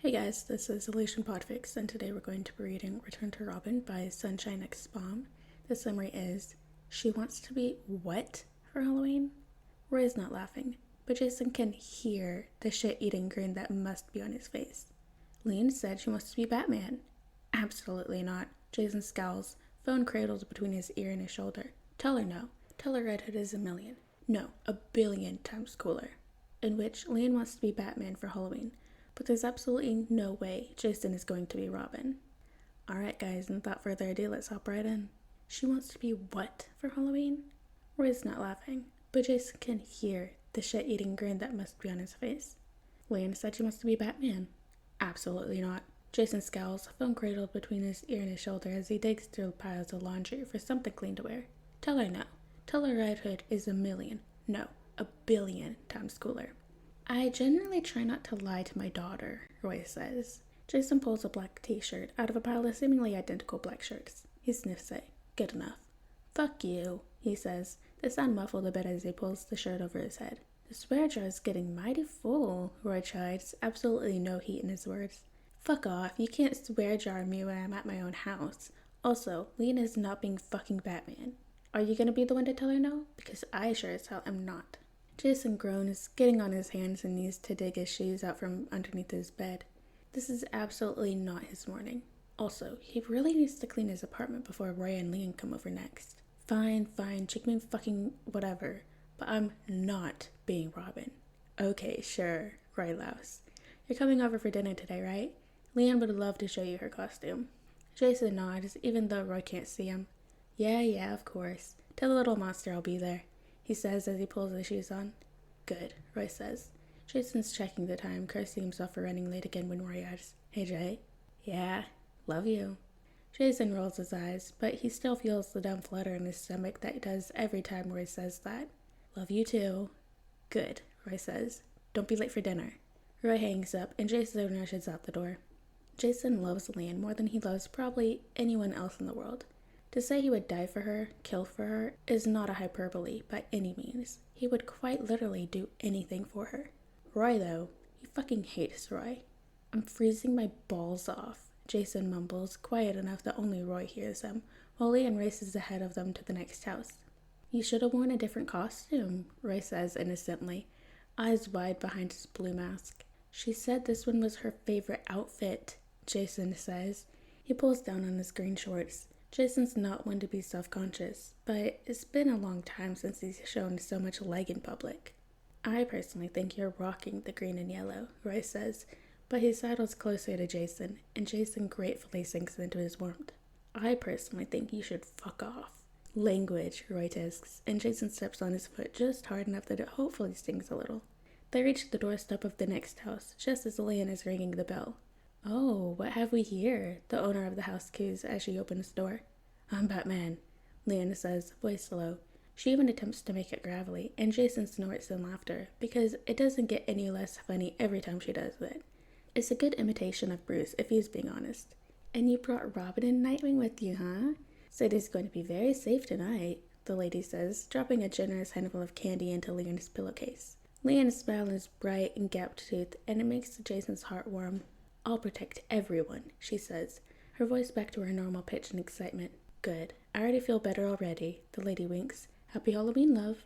Hey guys, this is Podfic, and today we're going to be reading Return to Robin by Sunshine X Bomb. The summary is, she wants to be what for Halloween? Roy's not laughing, but Jason can hear the shit-eating grin that must be on his face. Lian said she wants to be Batman. Absolutely not. Jason scowls, phone cradled between his ear and his shoulder. Tell her no. Tell her Red Hood is a million. No, a billion times cooler. In which Lian wants to be Batman for Halloween. But there's absolutely no way Jason is going to be Robin. Alright guys, and without further ado, let's hop right in. She wants to be what for Halloween? Roy's not laughing, but Jason can hear the shit-eating grin that must be on his face. Lian said she wants to be Batman. Absolutely not. Jason scowls, phone cradled between his ear and his shoulder as he digs through piles of laundry for something clean to wear. Tell her no. Tell her Red Hood is a million, no, a billion times cooler. I generally try not to lie to my daughter, Roy says. Jason pulls a black t-shirt out of a pile of seemingly identical black shirts. He sniffs it. Good enough. Fuck you, he says, the sound muffled a bit as he pulls the shirt over his head. The swear jar is getting mighty full, Roy chides, absolutely no heat in his words. Fuck off, you can't swear jar me when I'm at my own house. Also, Lian is not being fucking Batman. Are you gonna be the one to tell her no? Because I sure as hell am not. Jason groans, getting on his hands and knees to dig his shoes out from underneath his bed. This is absolutely not his morning. Also, he really needs to clean his apartment before Roy and Lian come over next. Fine, chick me fucking whatever, but I'm not being Robin. Okay, sure, Roy laughs. You're coming over for dinner today, right? Lian would love to show you her costume. Jason nods, even though Roy can't see him. Yeah, of course. Tell the little monster I'll be there, he says as he pulls his shoes on. Good, Roy says. Jason's checking the time, cursing himself for running late again when Roy asks, Hey Jay? Yeah, love you. Jason rolls his eyes, but he still feels the dumb flutter in his stomach that he does every time Roy says that. Love you too. Good, Roy says. Don't be late for dinner. Roy hangs up and Jason rushes out the door. Jason loves Lian more than he loves probably anyone else in the world. To say he would die for her, kill for her, is not a hyperbole by any means. He would quite literally do anything for her. Roy, though, he fucking hates Roy. I'm freezing my balls off, Jason mumbles, quiet enough that only Roy hears him, while Lian races ahead of them to the next house. You should have worn a different costume, Roy says innocently, eyes wide behind his blue mask. She said this one was her favorite outfit, Jason says. He pulls down on his green shorts. Jason's not one to be self-conscious, but it's been a long time since he's shown so much leg in public. I personally think you're rocking the green and yellow, Roy says, but he sidles closer to Jason, and Jason gratefully sinks into his warmth. I personally think you should fuck off. Language, Roy tisks, and Jason steps on his foot just hard enough that it hopefully stings a little. They reach the doorstep of the next house, just as Lian is ringing the bell. Oh, what have we here? The owner of the house coos as she opens the door. I'm Batman, Lian says, voice low. She even attempts to make it gravelly, and Jason snorts in laughter, because it doesn't get any less funny every time she does it. It's a good imitation of Bruce, if he's being honest. And you brought Robin and Nightwing with you, huh? Sadie's going to be very safe tonight, the lady says, dropping a generous handful of candy into Lian's pillowcase. Lian's smile is bright and gap-toothed, and it makes Jason's heart warm. I'll protect everyone, she says, her voice back to her normal pitch and excitement. Good. I already feel better already, the lady winks. Happy Halloween, love.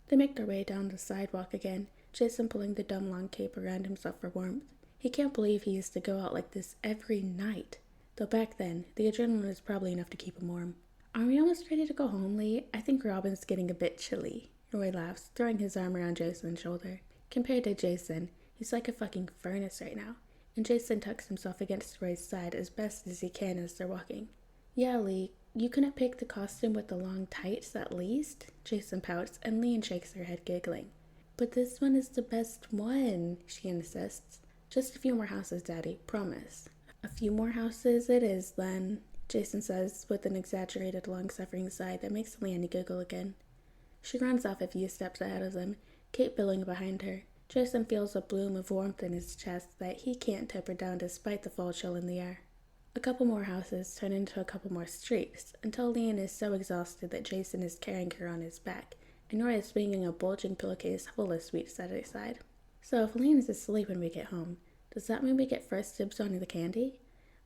They make their way down the sidewalk again, Jason pulling the dumb long cape around himself for warmth. He can't believe he used to go out like this every night. Though back then, the adrenaline was probably enough to keep him warm. Are we almost ready to go home, Lee? I think Robin's getting a bit chilly. Roy laughs, throwing his arm around Jason's shoulder. Compared to Jason, he's like a fucking furnace right now. And Jason tucks himself against Roy's side as best as he can as they're walking. Yeah, Lee, you couldn't pick the costume with the long tights at least? Jason pouts, and Lian shakes her head, giggling. But this one is the best one, she insists. Just a few more houses, Daddy, promise. A few more houses it is, then, Jason says, with an exaggerated long-suffering sigh that makes Lian giggle again. She runs off a few steps ahead of them, Kate billowing behind her. Jason feels a bloom of warmth in his chest that he can't temper down despite the fall chill in the air. A couple more houses turn into a couple more streets, until Lian is so exhausted that Jason is carrying her on his back, and Roy is swinging a bulging pillowcase full of sweets at her side. So if Lian is asleep when we get home, Does that mean we get first dibs on the candy?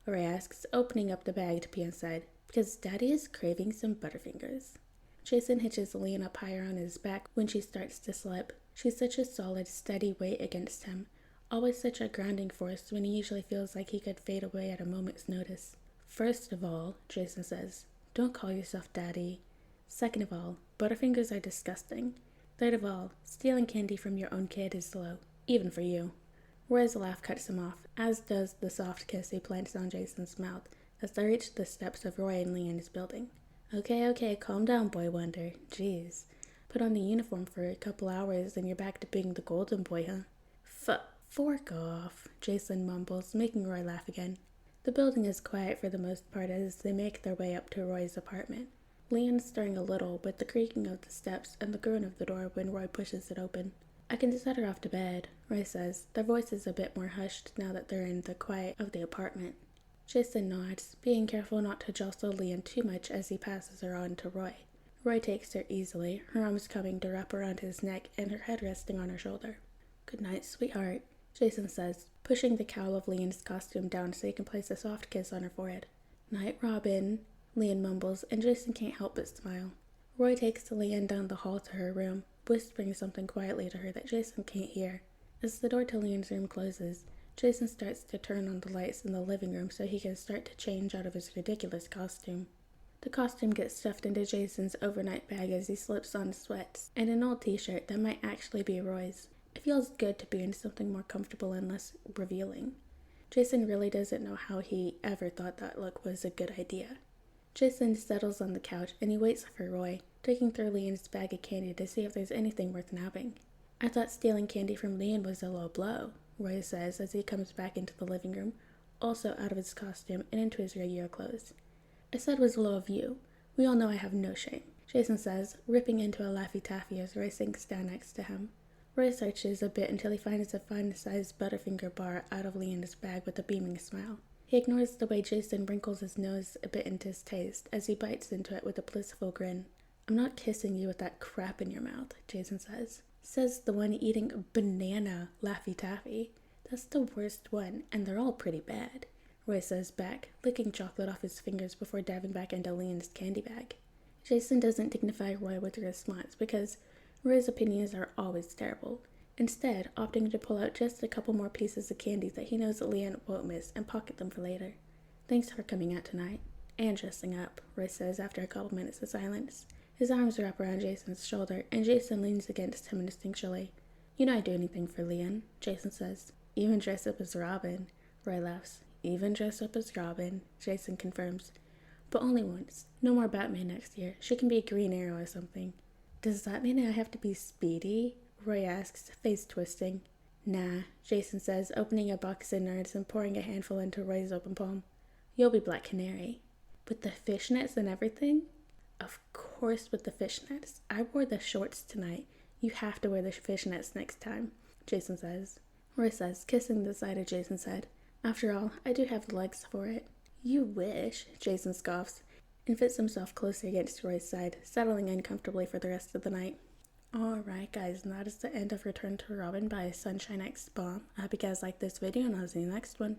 Roy asks, opening up the bag to pee inside, because Daddy is craving some Butterfingers. Jason hitches Lian up higher on his back when she starts to slip. She's such a solid, steady weight against him, always such a grounding force when he usually feels like he could fade away at a moment's notice. First of all, Jason says, don't call yourself Daddy. Second of all, Butterfingers are disgusting. Third of all, stealing candy from your own kid is low, even for you. Roy's laugh cuts him off, as does the soft kiss he plants on Jason's mouth as they reach the steps of Roy and Lian's building. Okay, calm down, Boy Wonder. Jeez. Put on the uniform for a couple hours and you're back to being the golden boy, huh? Fork off, Jason mumbles, making Roy laugh again. The building is quiet for the most part as they make their way up to Roy's apartment. Lian's stirring a little with the creaking of the steps and the groan of the door when Roy pushes it open. I can set her off to bed, Roy says, their voices a bit more hushed now that they're in the quiet of the apartment. Jason nods, being careful not to jostle Lian too much as he passes her on to Roy. Roy takes her easily, her arms coming to wrap around his neck and her head resting on her shoulder. Good night, sweetheart, Jason says, pushing the cowl of Lian's costume down so he can place a soft kiss on her forehead. Night, Robin, Lian mumbles, and Jason can't help but smile. Roy takes Lian down the hall to her room, whispering something quietly to her that Jason can't hear. As the door to Lian's room closes, Jason starts to turn on the lights in the living room so he can start to change out of his ridiculous costume. The costume gets stuffed into Jason's overnight bag as he slips on sweats and an old t-shirt that might actually be Roy's. It feels good to be in something more comfortable and less revealing. Jason really doesn't know how he ever thought that look was a good idea. Jason settles on the couch and he waits for Roy, digging through Lian's bag of candy to see if there's anything worth nabbing. I thought stealing candy from Lian was a low blow, Roy says as he comes back into the living room, also out of his costume and into his regular clothes. I said it was low of you. We all know I have no shame, Jason says, ripping into a Laffy Taffy as Roy sinks down next to him. Roy searches a bit until he finds a fine-sized Butterfinger bar out of Lian's bag with a beaming smile. He ignores the way Jason wrinkles his nose a bit in distaste as he bites into it with a blissful grin. I'm not kissing you with that crap in your mouth, Jason says the one eating banana Laffy Taffy. That's the worst one, and they're all pretty bad, Roy says back, licking chocolate off his fingers before diving back into Lian's candy bag. Jason doesn't dignify Roy with a response because Roy's opinions are always terrible, instead opting to pull out just a couple more pieces of candy that he knows that Lian won't miss and pocket them for later. Thanks for coming out tonight. And dressing up, Roy says after a couple minutes of silence. His arms wrap around Jason's shoulder, and Jason leans against him instinctually. You know I'd do anything for Lian, Jason says. Even dress up as Robin, Roy laughs. Even dress up as Robin, Jason confirms. But only once. No more Batman next year. She can be a Green Arrow or something. Does that mean I have to be Speedy? Roy asks, face twisting. Nah, Jason says, opening a box of Nerds and pouring a handful into Roy's open palm. You'll be Black Canary. With the fishnets and everything? Of course with the fishnets. I wore the shorts tonight. You have to wear the fishnets next time, Jason says. Roy says, kissing the side of Jason's head. After all, I do have the legs for it. You wish, Jason scoffs, and fits himself closer against Roy's side, settling in comfortably for the rest of the night. Alright guys, and that is the end of Return to Robin by Sunshine X Bomb. I hope you guys liked this video, and I'll see you in the next one.